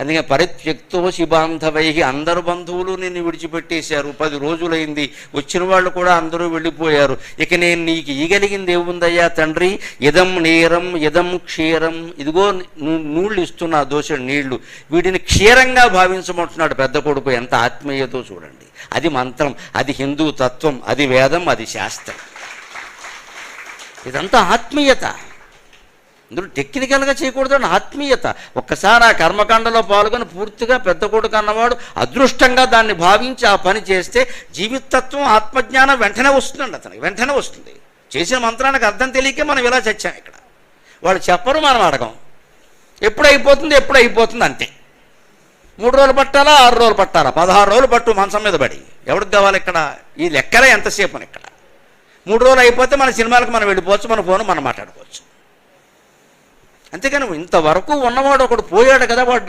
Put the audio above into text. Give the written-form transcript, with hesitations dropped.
అందుకే పరిత్యక్తోషి బాంధవై, అందరు బంధువులు నిన్ను విడిచిపెట్టేశారు, 10 రోజులైంది, వచ్చిన వాళ్ళు కూడా అందరూ వెళ్ళిపోయారు, ఇక నేను నీకు ఇయ్యగలిగింది ఏముందయ్యా తండ్రి, ఇదం నీరం ఇదం క్షీరం, ఇదిగో నీళ్ళు ఇస్తున్నా దోష నీళ్లు, వీటిని క్షీరంగా భావించమంటున్నాడు పెద్ద కొడుకు. ఎంత ఆత్మీయతో చూడండి. అది మంత్రం, అది హిందూ తత్వం, అది వేదం, అది శాస్త్రం. ఇదంతా ఆత్మీయత. ఇందులో టెక్నికల్గా చేయకూడదు, ఆత్మీయత. ఒక్కసారి ఆ కర్మకాండలో పాల్గొని పూర్తిగా పెద్ద కొడుకు అన్నవాడు అదృష్టంగా దాన్ని భావించి ఆ పని చేస్తే జీవితత్వం ఆత్మజ్ఞానం వెంటనే వస్తుందండి, అతనికి వెంటనే వస్తుంది. చేసిన మంత్రానికి అర్థం తెలియకే మనం ఇలా చచ్చాం. ఇక్కడ వాళ్ళు చెప్పరు, మనం అడగం. ఎప్పుడు అయిపోతుంది అంతే. 3 రోజులు పట్టాలా, 6 రోజులు పట్టాలా, 16 రోజులు పట్టు మంచం మీద పడి. ఎవరికి కావాలి ఇక్కడ? ఈ లెక్కలే ఎంతసేపు అని. ఇక్కడ 3 రోజులు అయిపోతే మన సినిమాలకు మనం వెళ్ళిపోవచ్చు, మన ఫోన్ మనం మాట్లాడుకోవచ్చు. అంతేకాని ఇంతవరకు ఉన్నవాడు ఒకడు పోయాడు కదా, వాడు